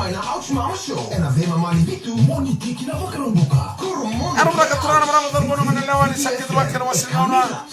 Makamai na OUCHH Mama Show. En avema mali bitu moni tiki na wakarumbuka. Kurumondo. Ano ba katurana marama bono manalawa ni sakit bakir wasinona.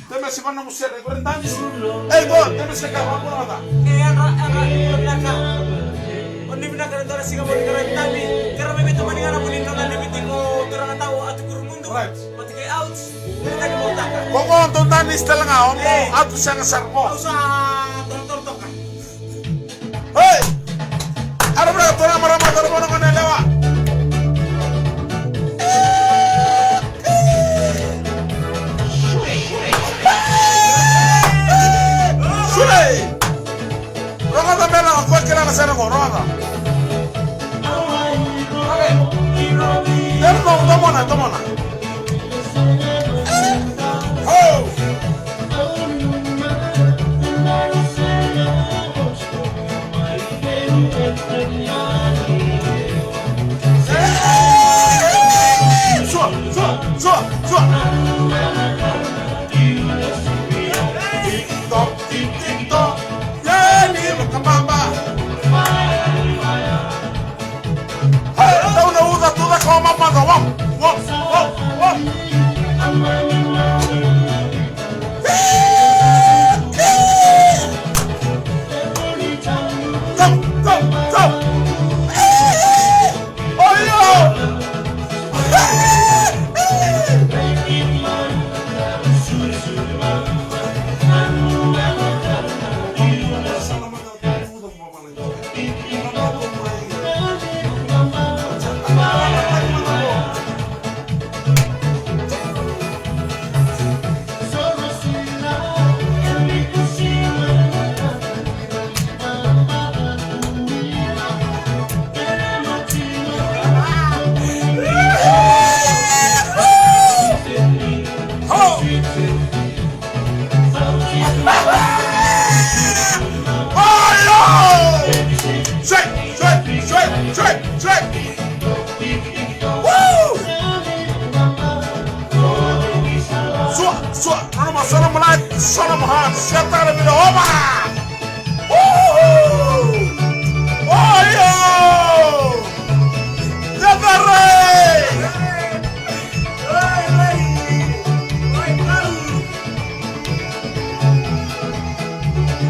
Deme si mano musere gorentani. Bon, deme se ka wa bona. Oni bina kara tora singa moni kara tabi. Kara me beto mani kara moni kara ne bitiko kara tahu atu kurumondo. Mati ke OUCHH. Kani mo taka. Kung on tani stelanga omo atu sanga sarmo. Usa tontor toka. Hey! Ano ba katurana marama bono manalawa. Roda bela kwa kila na sana roda. Tomona. Oh! So. TikTok. Yeah, ni makabamba. Hey, don't know that to the coma mother. Whoa. Go. Oh, yo. Straight. Woo! Salam han, setara bila oba. Woo! Oh yo! Jabare!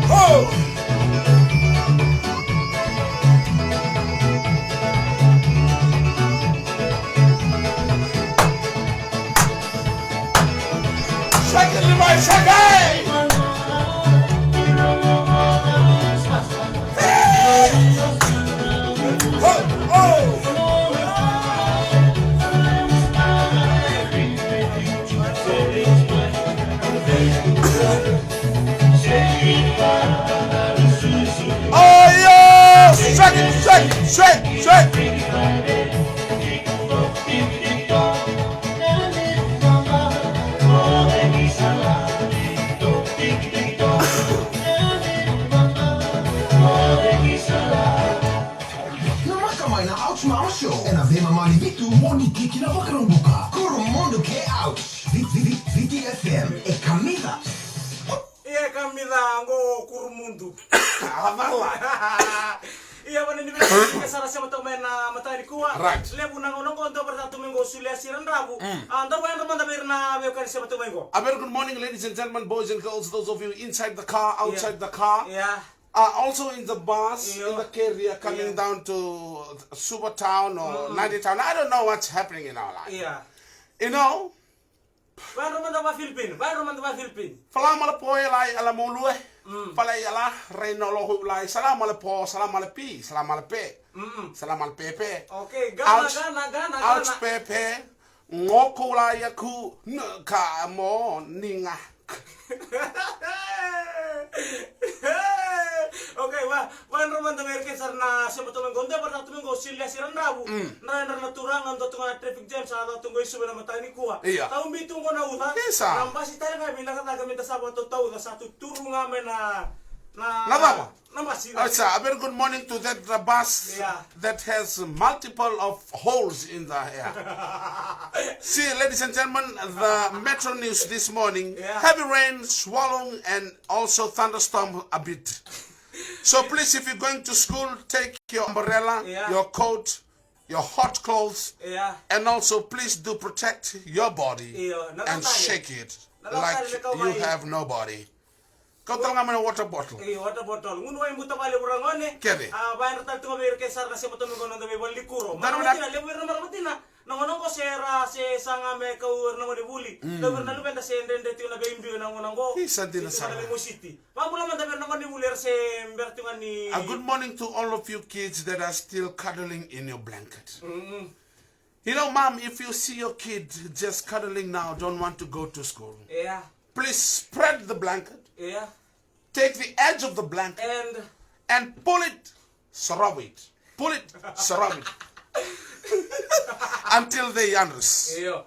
Oh! Shake it! Oh, yo! Shake! Mama Show. En avema mali bitu moni tiki na wakarumbuka. Kurumondo ke OUCHH. VitiFM. E kamida ngo kurumundu. Avala. Iya bana ni bela sara sama to mena matari kuwa. Lebu nang onong ndo bertatu minggu sulia siran rabu. Ando ba ndo manda berna be kan sama to minggu. A very good morning, ladies and gentlemen, boys and girls, those of you inside the car, outside the car. Yeah. Also in the bus, in the carrier, coming down to Super Town or 90 Town. I don't know what's happening in our life. Yeah. You know? Baru manda ba Philippines. Fala mala po lai ala molue. Fala ala reino lo lai salam mala po, salam mala pi, salam mala pe. Salam mala pepe. Okay, gana. OUCHH pepe. Ngoko lai aku ka mo ninga. Okay, wan roman merke sarna sebetulnya gonde bertatu minggu silia siran rabu. Nara naturangan to tunggu traffic jam sa tunggu isu na matani kuwa. Tahu bitung ko na uta. Nampasi tayo kami nakataga minta sabon to tau na satu turu ngamen na a very good morning to that bus that has multiple of holes in the air. See, ladies and gentlemen, the Metro News this morning, heavy rain, swallowing, and also thunderstorm a bit. So please, if you're going to school, take your umbrella, your coat, your hot clothes, and also please do protect your body and shake it like you have nobody. Kau tahu ngamana water bottle? Water bottle. Ngunu ay buta bale urangone. Kede. Bayar tal tunga bayar kesar kasi moto mengono dabe bali kuro. Maramatina lebu maramatina. Nangono ko sera se sanga me kau nangone buli. Dabe nalu benda se ndende tuna be imbi nangonango. Santina sa. Musiti. Pamula man dabe nangone buli se bertungan ni. A good morning to all of you kids that are still cuddling in your blanket. You know, Mom, if you see your kid just cuddling now, don't want to go to school. Please spread the blanket. Take the edge of the blanket and pull it, surround it. Pull it, surround it. Until they understand.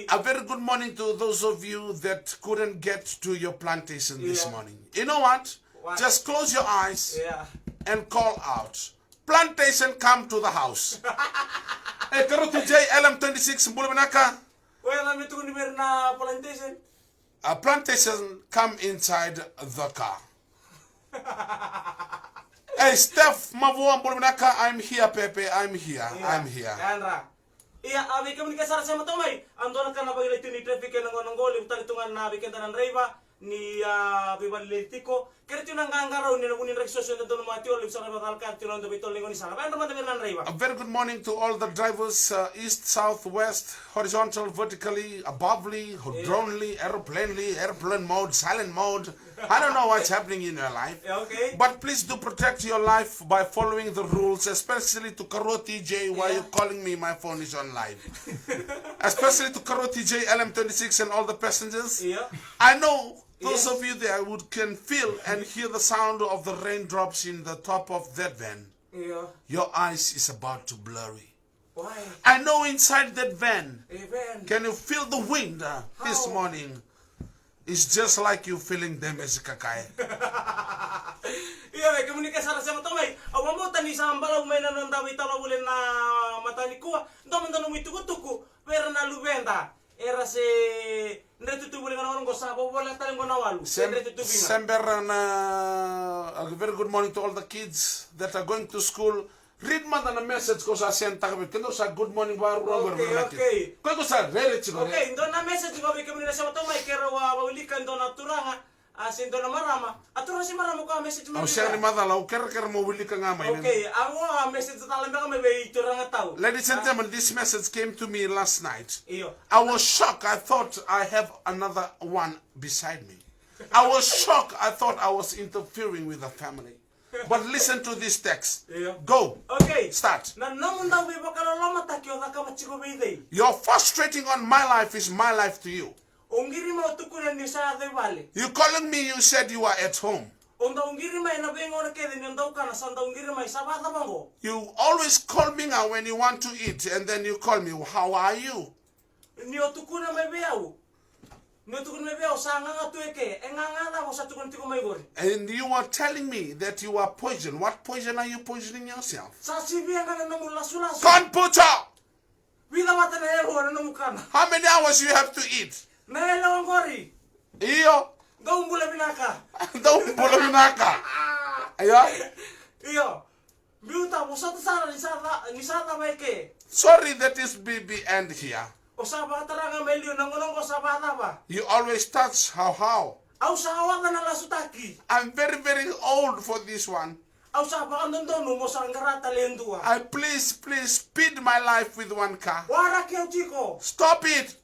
A very good morning to those of you that couldn't get to your plantation this morning. You know what? Just close your eyes and call out. Plantation, come to the house. LM26 Mbulubinaka. A plantation, come inside the car. Hey, Steph Mavua Mbulubinaka, I'm here, Pepe, I'm here, I'm here. Iya, abi kami kasar sama tomai. Andona kana bagay itu ni traffic na ngonongol, ibutali tungan na bikenta ng reva ni bibalitico. A very good morning to all the drivers, east, south, west, horizontal, vertically, abovely, dronely, aeroplanely, airplane mode, silent mode. I don't know what's happening in your life. But please do protect your life by following the rules, especially to Karo TJ while you're calling me, my phone is on live. Especially to Karo TJ, LM26 and all the passengers. I know those of you there can feel and hear the sound of the raindrops in the top of that van. Your eyes is about to blurry. Why? I know inside that van, can you feel the wind this morning? It's just like you feeling them as a kakai. Iya, komunikasi sama tomai. Awam mo tani sa ambala umay na nanda witala ulen na matani kuwa. Ndoman tanu mitukutuku, pero na lubenda. Era se nretutu buling orang ko sabo wala talang ko nawalu. A very good morning to all the kids that are going to school. Read man a message ko sa senta kami. Kendo sa good morning baru orang bermati. Kau ko sa really chico. Okay, ndo na message ko kami na sa tomai kero waulikan ndo na turanga. Asin ndo na marama. Atura si marama ko message mo. Siya ni madala o ker mo wili ka nga may. Okay, ako message sa talang kami may turanga tao. Ladies and gentlemen, this message came to me last night. I was shocked. I thought I have another one beside me. I was shocked. I thought I was interfering with the family. But listen to this text. Go. Okay. Start. You're frustrating on my life is my life to you. You calling me, you said you are at home. You always call me now when you want to eat and then you call me, how are you? And you are telling me that you are poisoned. What poison are you poisoning yourself? Kombucha! How many hours you have to eat? Iyo? Daun bula binaka. Iyo. Biuta mo sa tsara ni sata maike. Sorry, that is BB end here. You always touch how. I'm very, very old for this one. I please speed my life with one car. Stop it.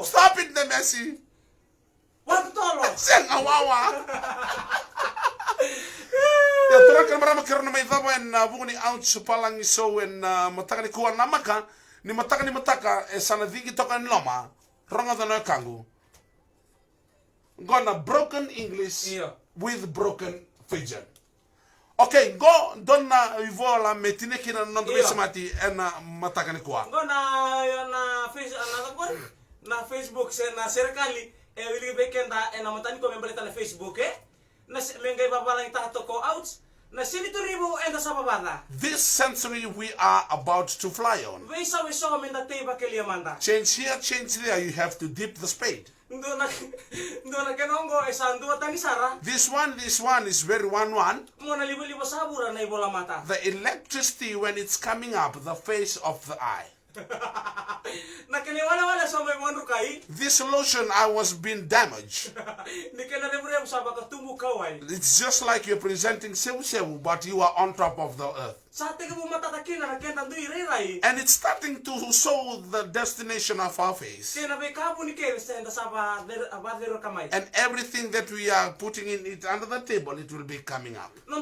Stop it, Nemesi. Ya turakan marama karena may daba en bugni OUCHH palangi so en mataka ni kuwan namaka ni mataka sana digi toka ni loma ronga dana kangu. Gonna broken English with broken Fijian. Okay, go donna ivola metine kina nondo besamati en mataka ni kuwa. Go na Facebook na serikali wili bekenda en matani ko membreta na Facebook na mengay babalang tato ko OUCHH Na sinito ribo enda sa babada. This century we are about to fly on. Wesa menda teba keliamanda. Change here, change there, you have to dip the spade. Ndo na kenongo esandua tani sara. This one is very one. Mona libo sabura na ibola mata. The electricity when it's coming up, the face of the eye. This lotion I was being damaged. It's just like you're presenting sewu, but you are on top of the earth. And it's starting to show the destination of our face. And everything that we are putting in it under the table, it will be coming up. The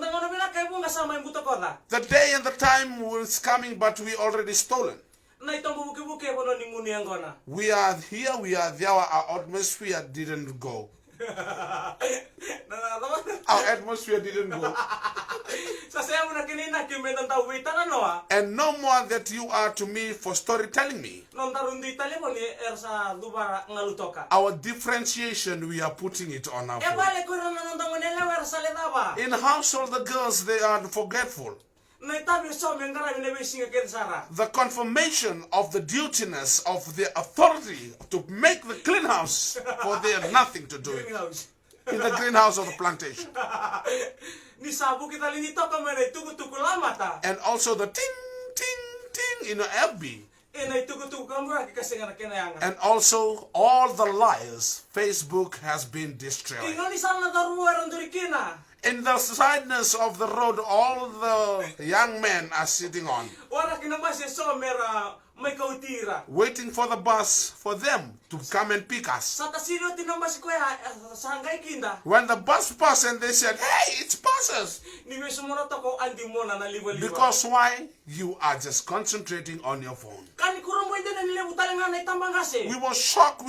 day and the time is coming, but we already stolen. We are here, we are there, our atmosphere didn't go. Our atmosphere didn't go. And no more that you are to me for storytelling me. Our differentiation, we are putting it on our phone. In household, the girls, they are forgetful. The confirmation of the dutiness of the authority to make the clean house, for they have nothing to do it. In the greenhouse of the plantation. And also the ting, ting, ting in the FB. And also all the liars, Facebook has been destroyed. In the sideness of the road, all the young men are sitting on, waiting for the bus for them to come and pick us. When the bus passed and they said, "Hey, it's buses." Because why? You are just concentrating on your phone. We were shocked.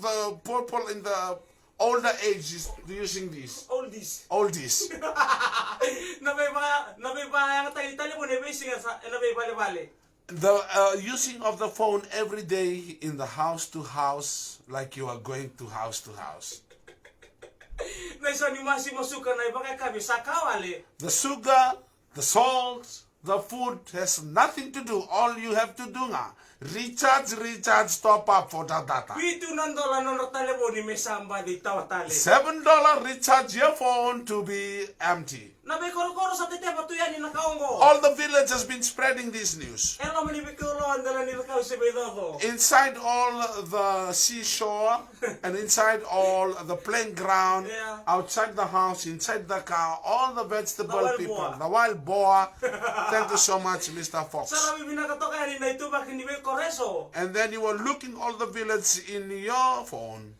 The people in the older age is using this. Oldies. The using of the phone every day in the house to house, like you are going to house to house. The sugar, the salt, the food has nothing to do. All you have to do now, recharge, top up for the data. $7 recharge your phone to be empty. All the village has been spreading this news. Inside all the seashore and inside all the playing ground, outside the house, inside the car, all the vegetable people, the wild boar. Thank you so much, Mr. Fox. And then you were looking all the village in your phone.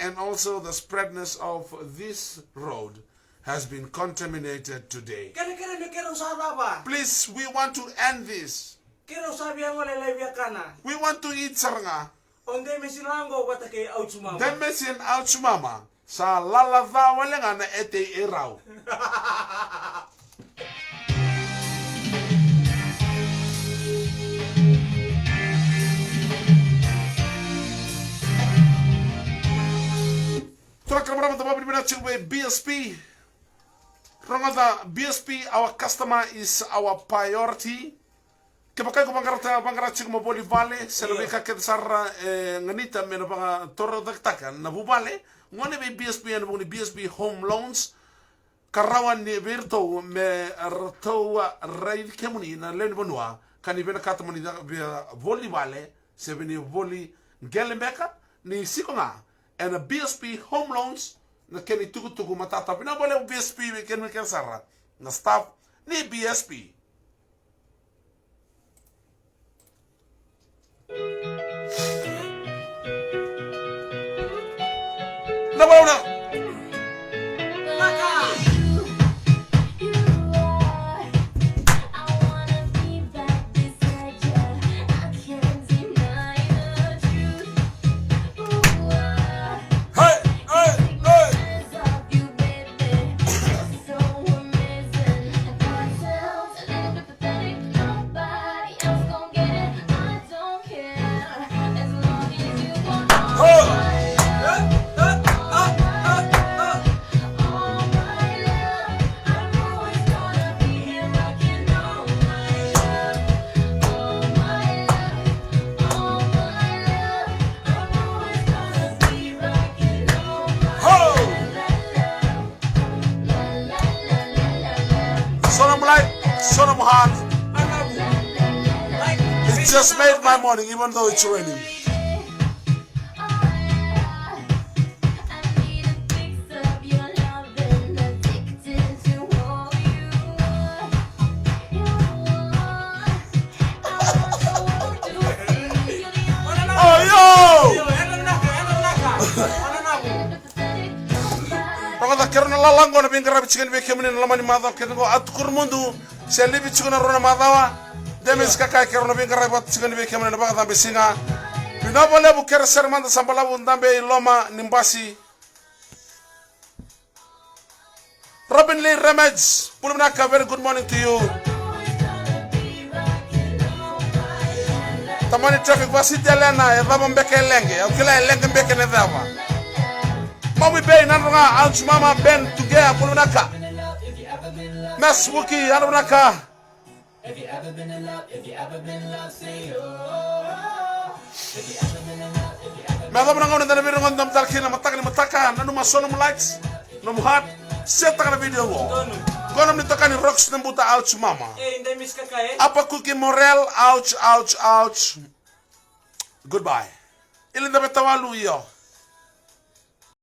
And also the spreadness of this road has been contaminated today. Please, we want to end this. We want to eat saranga. Then mesin ouchmama sa lalava walenga na ete irau. BSP. BSP, our customer is our priority. Kepakai ko bangara chik mo boli vale, selebeka ketsara nganita mena banga torre daktakan na bubale, ngone be BSP and boni BSP home loans. Karawan ni virto me rto raid kemuni na len bonwa, kanibena katamoni da voli vale, sebeni voli gelembeka ni sikonga. And a BSP home loans na keni tugu matata pina bole BSP we ken sara na staff ni BSP. Na bawna Son of heart. It just made my morning, even though it's raining. Oh, yo! Pagkata kero na lalango na bingkara bichigan bekemin na lamani madaw kengo at kurmundu sa libi chigan na rona madawa demes kakay kero na bingkara bichigan bekemin na pagkata bisinga pinabale bu kera sermanda sambalabu ndambe loma nimbasi Robin Lee Remeds pulumnaka, very good morning to you. Tamani traffic basi jalena ya baba mbeke lenge ukila lenge mbeke ne dawa Mawi Bay nanunga ouch mama Ben together pulunaka Mas Wookie nanunaka If you ever been in love, say oh. If you ever been in love, Madam nangon na biro ngondam talkina mataka nanu masono mo likes no hat seta kana video go Gonam ni tokani rocks nembuta ouch mama hindi miss ka kaya Apa Cookie Morel ouch Goodbye Ilinda betawalu yo